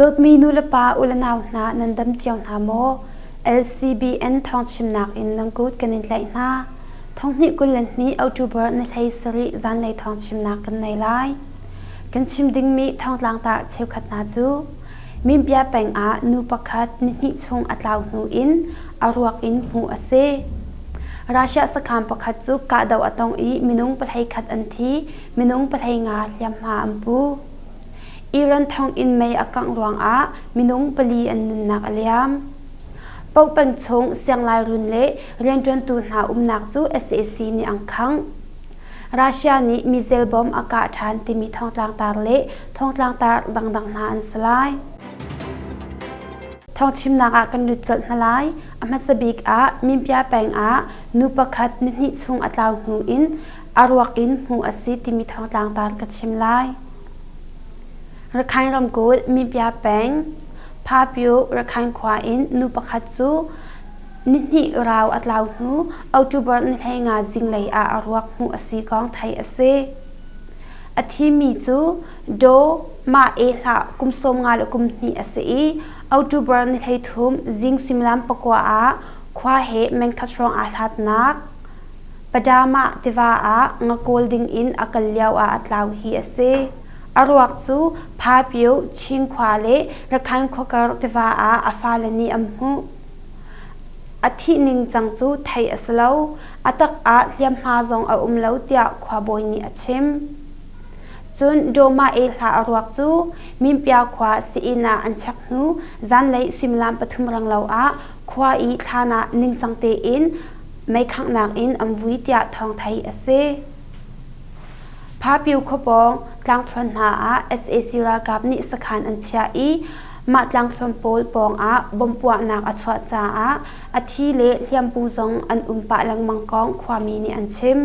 dot mi nu la pa ulanaw na nandam chiang na mo LCBN thong chimnak in namkut kanin lai na thong ni kulan ni October na lai sari zan lai thong chimnak kan nei lai kan chim ding mi thong lang ta cheu khat na chu mi bia peng a nu pakhat ni chung atlaw nu in arwak in hu ase Russia sakham pakhat chu ka daw atong i minung palhai khat an thi minung palhai nga hliam ma ampu Iran thong in mei akang ruang a minung pali an nak aliam pau pang chung siang lai run le rian tuen tu na nak chu SAC ni angkhang Russia ni missile bomb aka than ti mi thong tlang tar le thong tlang tar dang na an salai thong chim na ka kan ru chal na lai ama sabik a mi pya pang a nu pakhat ni chung atlaw nu in arwak in hu asi ti mi thong tlang tar ka chim lai Rakhine Ramkut mi pya pang pha pyu Rakhine khwa in nu pakhat chu ni raw atlaw nu October ni hai nga jing lei a arwak hu asi kong thai ase athi mi chu do ma e la kum som nga le kum ni ase i October ni hai thum jing simlam pakwa a khwa he men khatrong a hlat nak padama tiva a nga colding in akal yaw a atlaw hi ase arwak chu pha pyu ching khwa le Rakhine khokar tiva a afalani amhu athi ning chang chu thai aslo atak a hliam ha zong a umlo tia khwa boy ni achim chun doma e hla arwak chu mim pya khwa si ina an chak nu zan lei simlam pathum rang lo a khwa i thana ning chang te in mai khang nak in amvui tia thong thai ase pha piu khopong tlang thron na a SAC ra kap ni sakhan an chia i ma tlang thron pol pong a bompua nak achwa cha a athi le hliam pu zong an umpa lang mangkong khwami ni an chim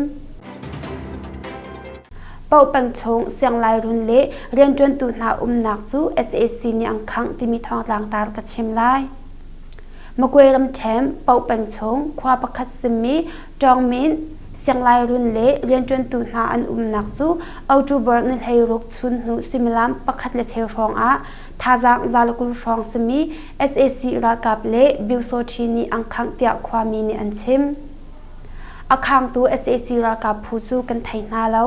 pau pang chong siang lai run le rian tuen tu na nak chu SAC ni angkhang ti mi thong tlang tar ka chim lai makwe ram them pau pang chong khwa pakhat simi tong min siang lai run le rian tuen tu na an nak chu October ni hai rok chun nu similam pakhat le cheu rong a thajang zalakul rong simi SAC ra kap le biuso thi ni angkhang tia khwami ni an chim akhang tu SAC ra kap phu chu kan thai na lo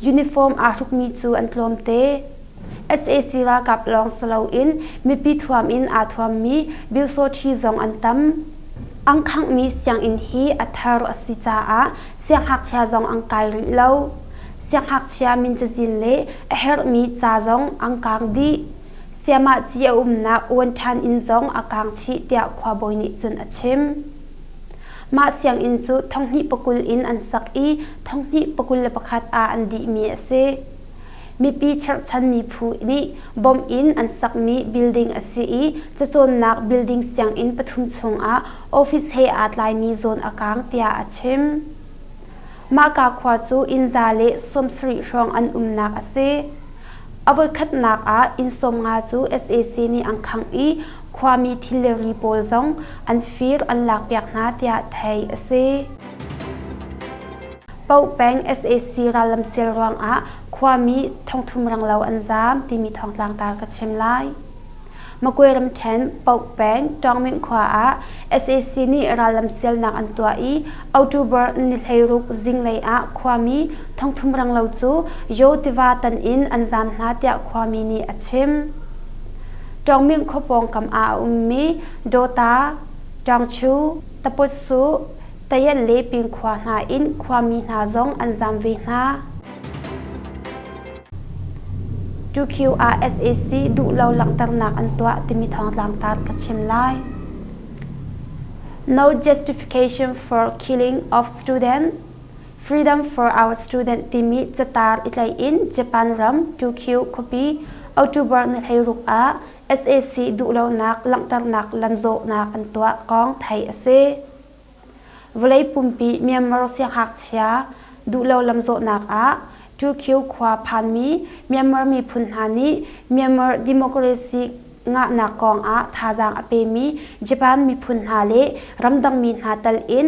uniform a thuk mi chu an tlom te SAC ra kap long salo in mi pi thuam in a thuam mi biuso thi zong an tam angkhang mi siang in hi athar asicha a siang hak chia zong angkai ri lo siang hak chia min jin le her mi cha zong angkang di siama chia na on than in zong akang chi tia khwa boy ni chun achim ma siang in chu thongni pakul in an sak i thongni pakul le pakhat a an di mi ase mi pi char chan ni phu ni bom in an sak mi building ase i chachon nak building siang in pathum chung a office he atlai mi zone akang tia achim ma ka khwa chu in zale somsri rong an nak ase avoi khat nak a in som nga chu SAC ni angkhang i khwami thilleri pol zong an fir an lak piak na tia thai ase pau peng SAC ralam sel rong a khwami thongthum rang lo an zam ti mi thong tlang tar ka chim lai makwe ram then pau peng tong min khwa a SAC ni ralam sel nak an tua i October ni thairuk jing lei a khwami thongthum rang lo chu yo tiva tan in an zam na tia khwami ni achim tong min khopong kam a ummi dota tong chu tapot su tayan le ping khwa na in khwami na zong an zam vi na QRSAC du lo lang tar nak an tua ti mi thong lang tar ka chim lai no justification for killing of student freedom for our student ti mi chatar itlai in Japan ram 2Q copy October na thai ruk a SAC du lo nak lang tar nak lamzo nak an tua kong thai ase volei pumpi Myanmar siang hak chia du lo lamzo nak a 2Q khwa phan mi Myanmar mi phun hani Myanmar democracy nga na kong a thajang ape mi Japan mi phun ha le ramdang mi na tal in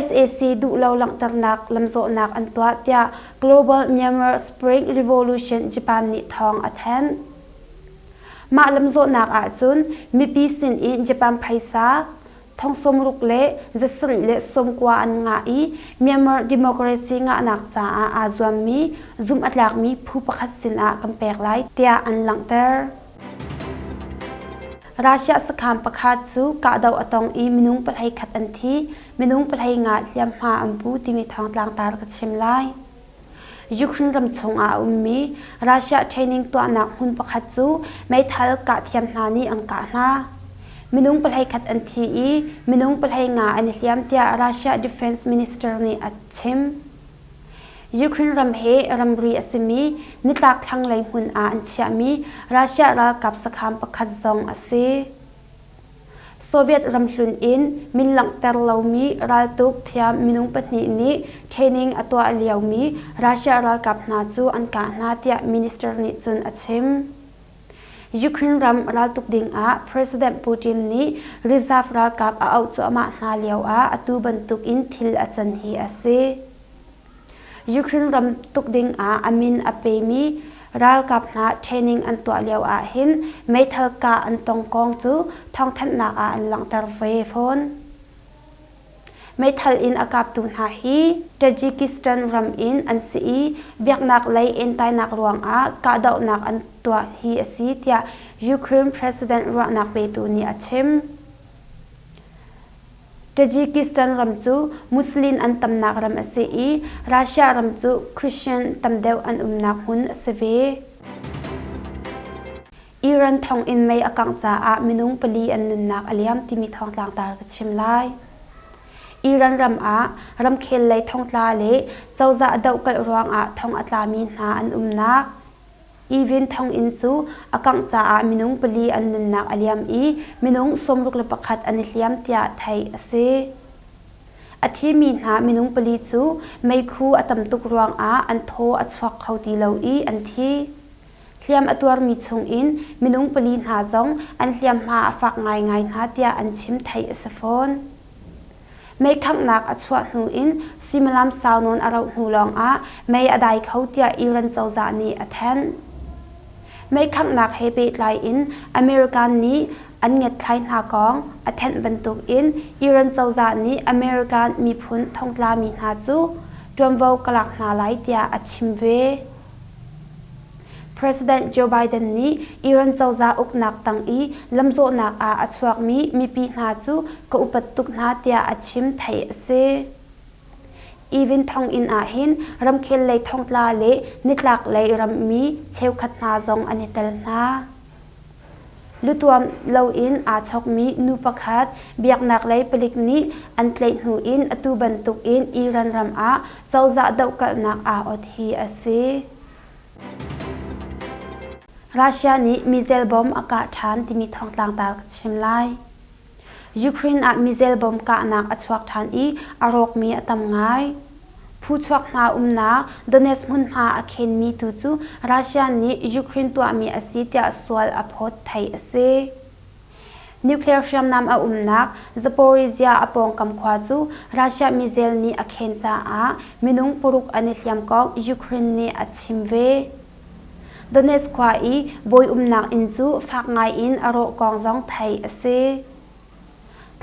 SAC du lo lang tar nak lamzo nak an tua tia Global Myanmar Spring Revolution Japan ni thong athen มาลำโซนักอาจุนมีปีสินอินญี่ปุ่นไพศาทองสมรุกเละจะสริเละสมกว่าอันง่ายเมียนมาดิโมคราซีงานักจ้าอาจวมมีซุมอัตลักมีผู้ประคัดสินอากัมเปกไลเตียอันหลังเตอร์ราชสคามประคัดจูกะดาวอตองอีมินุงปะไลขัดอันทีมินุงปะไลงาเลียมหาอัมพูที่มีทางหลังตากัดชิมไลยุครินรำชงอาอุมีราชเทรนนิ่งตัวนักหุ่นประคัดจูไม่ทัลกะเทียมนานีอังกานามินุงปะไลขัดอันทีอีมินุงปะไลงาอันเลียมเตียราช Defense Minister นี่อัดชิมยูเครนรำเฮรำรีอสมีนิตักทั้งไหลหุ่นอันเชียมีราชารากับสคามประคัดซองอาเซโซเวียตรำลุนอินมินหลังเตอร์ลามีราตุกเทียมมินุงปนินี้เทรนนิ่งอตัวเลียวมีราชารากับนาจูอันกานาเตียมินิสเตอร์นิจุนอาชิมยูเครนรำราตุกดิงอา President Putin นี้ริซาฟรากับเอาจูอามานาเลียวอาอตูบันตุกอินทิลอาจันฮีอาเซยูเครนรำตุกดิงอามินอเปมีรัลกับนาเทรนนิ่งอันตัวเลียวหินไม่ทัลกาอันตองกองจูทองทันนาอันหลังตาร์เฟฟอนไม่ทัลอินอากับตุนหาฮีตาจิกิสถานรำอินอันซีเบียกนักไลเอ็นไตนักรวงกาดาวนักอันตัวฮีซีเตียยูเครน President รวงนักเปตูนีอาชิมตาจิกิสถานรำจูมุสลิมอันตำนักรำอเซีรัสเซียรำจูคริสเตียนตำเดวอันนักหุ่นเสเวอิรันทองอินไม่อกังจามินุงปลีอันนักอเลียมที่มีทองต่างตากชิมไลอิรันรำรำเคลเลยทองตาเละเจ้าจะดาวกลรวงทองอัตลามีนาอันนักอีเวนทองอินซูอกังจามินุงปลีอันนักอเลียมมินุงสมรุกเลปขัดอันเลียมเตียไทยเซอาทิมีนามินุงปลีจูไม่คู่อัตมตุกรวงอันโทอัดสวักเขาตีเลวอันที่เลียมอตัวมีชงอินมินุงปลีหาจงอันเลียมมาฝักไงนาเตียอันชิมไทยเสฟอนไม่ขังนักอัดสวักหูอินซิมลามสาวนนอาราหูลองไม่อได้เขาเตียอิรันเจ้าจานีอแทนไม่ขังนักเฮเบตไลอินอเมริกันนี้อันเง็ดไทยนากองอแทนบรรทุกอินอิรันเจ้าจานี้อเมริกันมีพุนทองลามีนาจูจวมวกลักนาไลเตียอัดชิมเว President Joe Biden นี้อิรันเจ้าจาอุกนักตังลำโซนักอัดสวักมีปีนาจูก็อุปตุกนาเตียอัดชิมไทยเซอีวินทองอินหินรำเคลเลยทองลาเละนิดหลักเลยรำมีเชวขัดนาจงอันเตลนาลุตัวเลวอินชกมีนูปคัดเบียกนักเลยปลิกนี้อันเตลหูอินอตูบันตุกอินอีรันรำเจ้าจะดาวกันนักอดฮีอาเซรัสเซียนี้มิเซลบอมอากาศฐานที่มีทองต่างตาชิมไลยูเครนมิเซลบอมกะนักอัดสวักฐานอารกมีตำง่ายผู้สวักนานาโดเนสมุนมาอเคนมีตุจูรัสเซียนี้ยูเครนตัวมีอาศิเตียสวลอพอดไทยเซนิวเคลียร์ฟิมนำนักซัปโปริเซียอปองกำควาจูรัสเซียมิเซลนี้อเคนจ้ามินุงปรุกอันเลียมกองยูเครนนี้อัดชิมเวโดเนสควาบอยนักอินจูฟักไงอินอารกองจงไทยเซ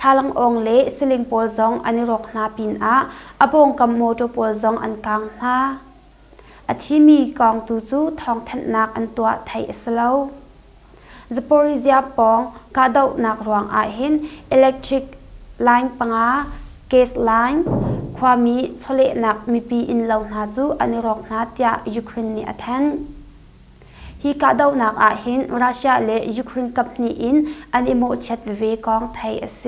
ทาลังองเล่สลิงโพลซองอันรกนาปินอปงกัมโมโตโพลซองอันกลางนาอาทิมีกองตูจูทองทันนักอันตัวไทยสโลซาโปริเซียปองกาดาวนักรวงหินอิเล็กทริกไลน์ปังเกสไลน์ความมีโซเลนักมีปีอินเหล่านาจูอันรกนาเตียยูเครนนี่อแทนฮีกาดาวนักหินรัสเซียและยูเครนกับนี้อินอันอิโมเชตเวกองไทยเซ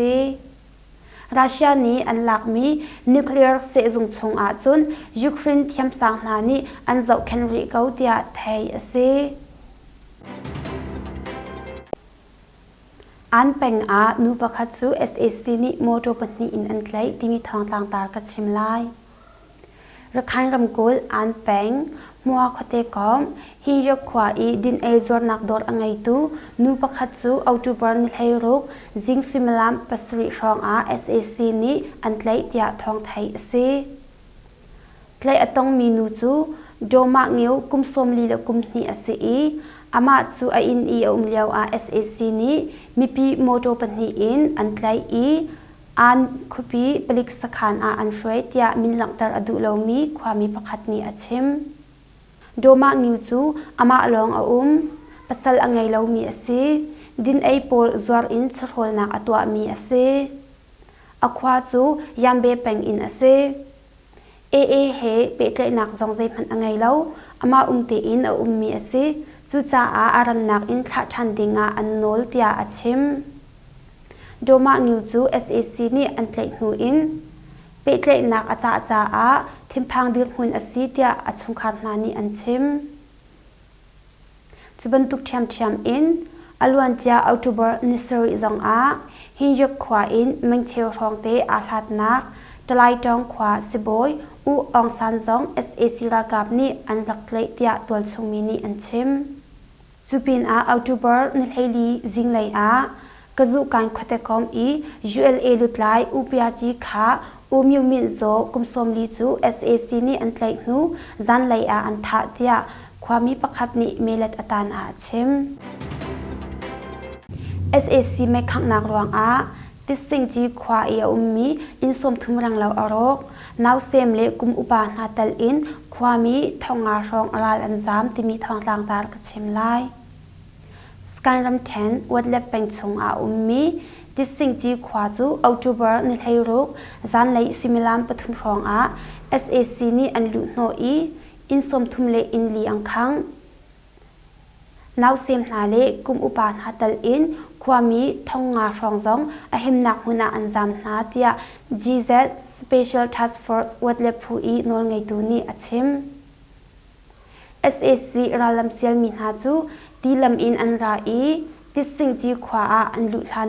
รัสเซียนี้อันหลักมีนิวเคลียร์เซซุงชงจุนยูเครนเทียมสังนานี้อันเจ้าแคนริเกาเตียไทยเซอันเป็นนูปคัตซู SAC นี้โมโตปนีอินอันไกลที่มีทางต่างตากัดชิมไลรักขันรำกุลอันเป็นมัวคเตกอมฮียกขวาดินจอร์นักดอร์อังไงตูนูปคัตซูอัลตูบาร์นิเฮรุกจิงซิมลามปัสริชองSAC นี้อันไกลเตียทองไทยเซไกลอตองมีนูจูโดมากนิ้วกุมสมลีและกุมนีเสี อามาจูอินอีอุมเลียวอา SAC นี้มีปีโมโตปันนีอินอันไกลอีอันคุปีปลิกสขานอันเฟรตยามินหลังตรอดุเลมีความมีประคัดนี้อาชิมโดมางิวจูอามาลองปัสสลอังไงเลมีอาศัยดินไอโพลจวาร์อินสโรลนักอตัวมีอาศัยอควาจูยามเบเป็งอินอาศัยเอเฮเปเกนักจงใจพันอังไงเลอามาเตอินมีอาศัยจูจ้าอารันนักอินขัดทันดิงอันโนลเตียอาชิมโดมางิวจู SAC นี่อันเกลนูอินเปเกนักอาจาทิมพังดิรหุนอาศัยเตียอัชุงขัดนานีอันชิมจุบันตุกเทียมอินอลวนจ้าออตูเบอร์นิสริจงหินยกขวาอินมังเชียวทองเตอาลัดนักตลายจองขวาสิบอยองซันจง SAC รากาบนี่อันหลักเลียตัวชงมินีอันชิมจูปินออตูเบอร์นิลเฮลีจิงเลยกระจุการขัดคอมULA ลุดไลปีอาจีขามิวมินโซกุมสมลีจู SAC นี่อันไกลนูจันเลยอันทัดเดียความมีประคับนี้เมลัดอตานชิม SAC ไม่ขังนักรวงติดสิ่งจีขวามีอินสมทุมรังเราอรกนาวเซมเลกุมอุปานาตัลอินความมีทองอารองอลาลันซามที่มีทองลางตาลกชิมไลสการรำเทนวัดเล็บเป็นชงมีติดสิ่งจีขวาจูออตูเบอร์นิลไฮรุกจันเลยซิมิลามปทุมรองSAC นี่อันลุโนอินสมทุมเลอินลีอังคังนาวเซมนาเลกุมอุปานาตัลอินความมีทองงาฟองจงหิมนักหุนาอันจำนาเตีย GZ Special Task Force วัดเล็บผู้นอลไงตูนี่อาชิม SAC ราลัมเซียลมินาจูตีลำอินอันราติดสิ่งจีขวาอันลุดลัน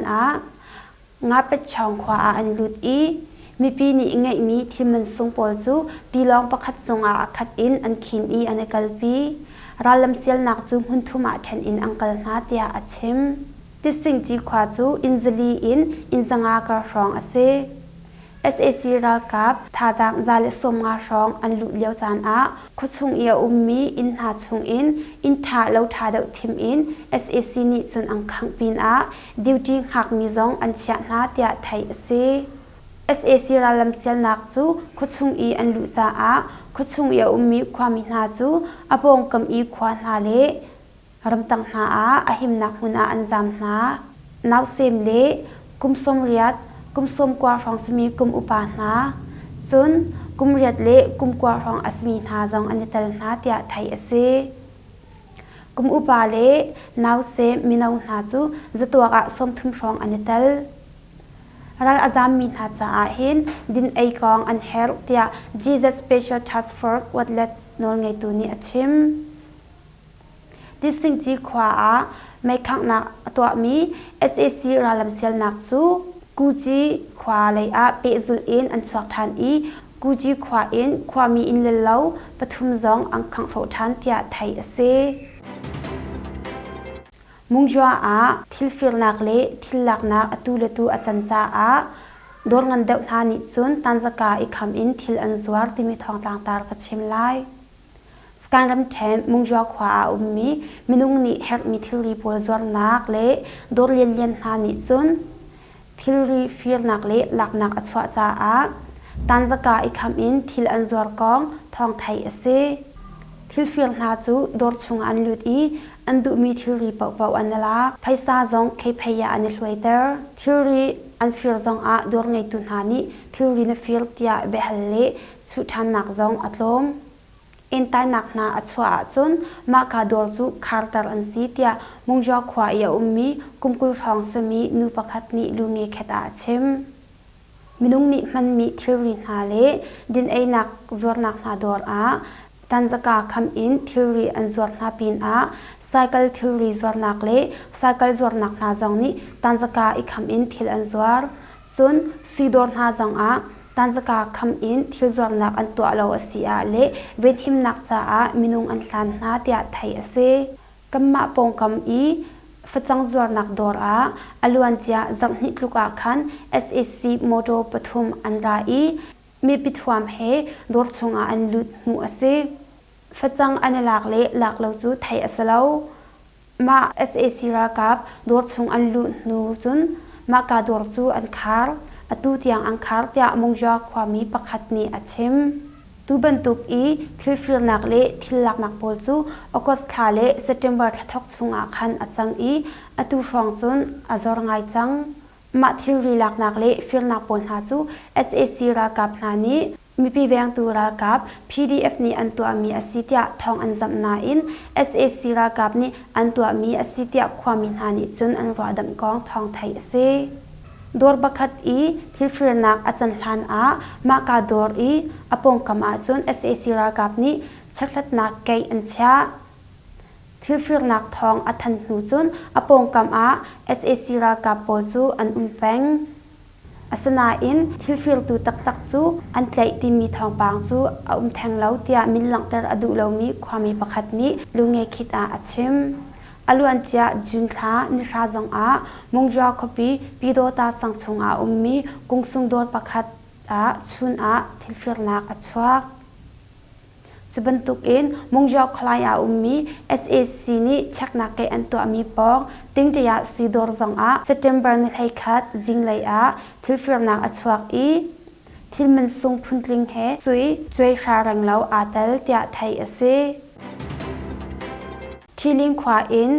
งาเป็ดช่องขวาอันลุดมีปีนี้ไงมีที่มันส่งปอลจูตีลองประคัดส่งคัดอินอันขินอันกัลปีราลัมเซียลนักจูหุ่นทุมาแทนอินอังกัลนาเตียอาชิมติดสิ่งจีขวาจูอินซลีอินสังอากาฟองอาเซ SAC รากับทาจังจาเลสมงาฟองอันลุเลียวจานคุชุงมีอินหาชุงอินทาเลวทาเดทิมSAC นี่จนอังคังปีนดิวดิ้งหักมีจงอันเชียนาเตียไทยอาเซ SAC ราลัมเซียลนักจูคุชุงอันลุจาคุชุงมีความมินาจูอปงกำควานาเลรำตังนาหิมนักหุนาอันจำนานาวเซมเลกุมสมเรียดกุมสมกว่าฟองสมีกุมอุปานาจนกุมเรียดเลกุมกว่าฟองอสมีนาจงอันเตลนาเตียไทยเอเซกุมอุปาเลนาวเซมมินาวนาจูจตัวกะสมทุมฟองอันเตลรัลอาจามมินาจาเห็นดินไอกองอันเฮลเตีย GZ Special Task Force วัดเล็ดนอลไงตูนี่อาชิมดิสิ่งจีขวาไม่ขังนักตัวมี SAC ราลัมเซียลนักจูกูจีขวาเลยเปจุลอินอันสวกทันกูจีขวาความมีอินเลลาวปทุมจงอังขังโฟทันเตียไทยเซมุงจัวทิลฟิลนักเลทิลลักนักตูเลตูอาจารย์จ้าโดนงันเดวนานิจุนตันสกาอีคำอินทิลอันจวาร์ที่มีทองต่างตาลกชิมไลการรำแทนมุงจัวขวามีมินุงนิเฮกมิทิลรีโพลจวร์นักเลโดนเลียนนานิจุนทิลรีฟิลนักเลหลักนักอัศวจ้าตันสกาอีคำอินทิลอันจวร์กองทองไทยเซทิลฟิลนาจูโดนชงอันลุดอันดูมีทิลรีเป่าอันละไพซาจงเคพยาอันลวยเตอร์ทิลรีอันฟิลจงโดนไงตุนหานิทิลรีนฟิลเตียเบฮัลเลสุทันนักจงอัตลมอินไตนักนาอัศวจุนมากาดอร์จูคาร์เตอร์อันซีเตียมุงจัวขวายมีกุมกุลทองสมีนูปคัดนิลุงเงเคตาชิมมินุงนิมันมีทิลรีนาเลดินไอนักจวร์นักนาดอร์ตันสกาคำอินทิลรีอันจวร์นาปินไซเคิลทิลรีจวร์นักเลไซเคิลจวร์นักนาจงนี้ตันสกาอีคำอินทิลอันจวร์จุนซีดอร์นาจงตันสกาคำอินทิลจวร์นักอันตัวเราเสียเลเวทหิมนักจ้ามินุงอันลันนาเตียไทยเซกัมมาปงคำฟัจังจวร์นักดอร์อลวนจียจังนิตลุกาคัน SAC โมโดปทุมอันรามีปิดความเฮดอร์ชงอันลุดมัวเซฟัจังอันหลักเลหลักเราจูไทยอสลาว มา SAC รากับดวรชงอันลุนูจุนมากาดวรจูอันคาร์อตูเตียงอันคาร์เตียมงจอกความมีประคัดนี้อาชิมตูบันตุกอีทิลฟิลนักเละทิลลักนักโพลจูออกสคาเละเซปเทมเบอร์ทอกชงอาคันอาจังอีอตูฟองซุนอาจอร์ไงจังมาทิลรีลักนักเละฟิลนักโพลหาจู SAC รากับนานี้มีปีแวงตัวรากับ PDF นี้อันตัวมีอสิทยาทองอันจำนาอิน SAC รากับนี้อันตัวมีอสิทยาความมินหานิจนอันรอดัมกองทองไทยเซดอร์บักอีทิลฟิลนักอาจารย์ฮันอามากาดอร์อีอปงกามาจน SAC รากับนี้ชักลัดนักเกยอันชาทิลฟิลนักทองอัทันหูจนอปงกามา SAC รากับโปจูอันแฟงอาสนาอินทิลฟิลตูตักจูอันไกลที่มีทองบางจูแทงเล้าเตียมินหลังแต่อดูเหล่ามีความมีประคัดนี้ลุงเงคิดอาชิมอลวนเจียจุนทานิราจังอามงจาคบีปีโดตาสังชงอามีกงสุงโดนประคัดชุนทิลฟิลนักชวกจุบันตุกอินมงจาคลายมี SAC นี้ชักนักเกอันตัวมีปองติงจะยาสีดอร์จังเซปเทมเบอร์นี้ให้คัดจิงเลยทิลฟิลนักชวกอีทิลมันส่งพุนลิงเฮซุยช่วยชารังเลาอาเตลเตียไทยเซทิลิงขวาอิน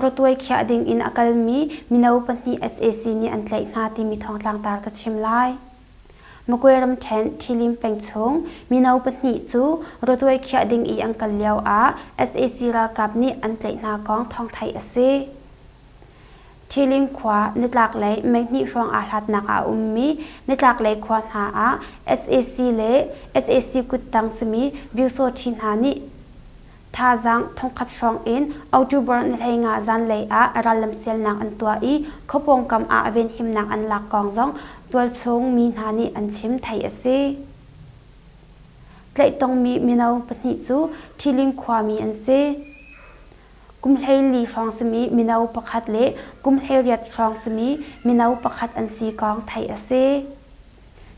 รถตัวเขียดิงอินอากาลมีมินาอุปนิ SAC นี้อันไหลนาที่มีทองลางตากระชิมไลมกวยรำแทนทิลิมเป็งชงมินาอุปนิจูรถตัวเขียดิงอีอังกัลเลียวSAC รากับนี้อันไหลนากองทองไทยเซทิลิงขวานิดหลักเลยแมกนิฟองอาลัดนักมีนิดหลักเลยควานหาSAC เล่ SAC กุดตังสมีบิวโซทินหานี้ท่าจังทงขัดฟองอินเอาจูบอร์นให้งาจันเลยรัลลัมเซลนักอันตัวอีเขาปงกำเวนหิมนักอันหลักกองจงตัวชงมีนานีอันชิมไทยเซ่ไกลต้องมีมินาปนิจูทิลิงความมีอันเซ่กุมเฮลีฟองสมีมินาประคัดเละกุมเฮเรียดฟองสมีมินาประคัดอันซีกองไทยเซ่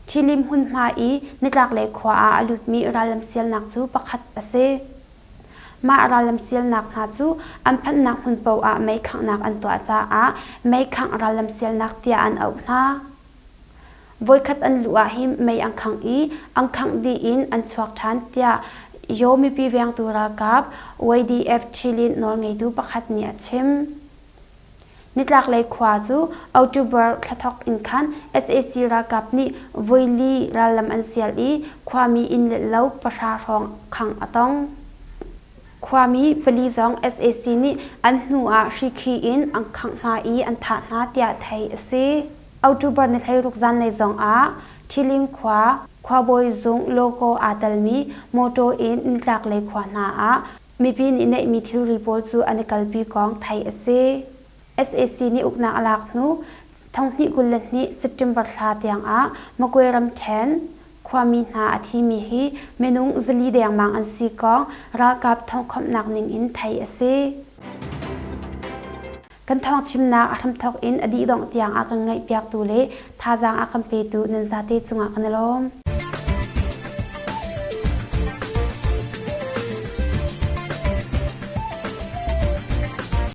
ทิลิมหุนมาอีนิรักเลยขวาอลุดมีรัลลัมเซลนักจูประคัดเซ่มาอาราลมเซียลนักนาจูอันพันนักหุ่นเปาไม่ขังนักอันตัวจ้าไม่ขังอาราลมเซียลนักเตียอันเอาหน้าวยขัดอันลัวหิมไม่อังขังอีอังขังดีอินอันสวกทันเตียโยมีปีเวียงตัวรากับ YDF ชิลินนอร์ไงดูประคัดเนียชิมนิดลักเลยขวาจูเอาจูเบอร์คลทอกอินคัน SAC รากับนี่วยลีราลมอันเซียลีความมีอินเล่าประชาชนขังอต้องความมีปลีจง SAC นี้อันหัวชิคีอินอังขังนาอีอันฐานาเตียไทยเซเอาจูบในไทยรุกจันในจงทิลิงขวาบอยจงโลโก้อาตัลมีโมโตอินนิลักเลยขวานามีปีนอินในมีทิวรีโพจูอันกัลปีกองไทยเซ SAC นี้อุกนาอลักนูทั้งนี้กุลนี้เซปเทมเบอร์ลาเตียงมากวยรำแทนความมีนาอธิมีฮีเมนุงจลีเดียงมังอันซีกองรากับทองคำนักหนึ่งอินไทยเซกันทองชิมนักทำทอกอินอดีดองเตียงอากังไงเปียกตูเลท่าจางอาคัมเปตูนันซาเตจุงอากันลม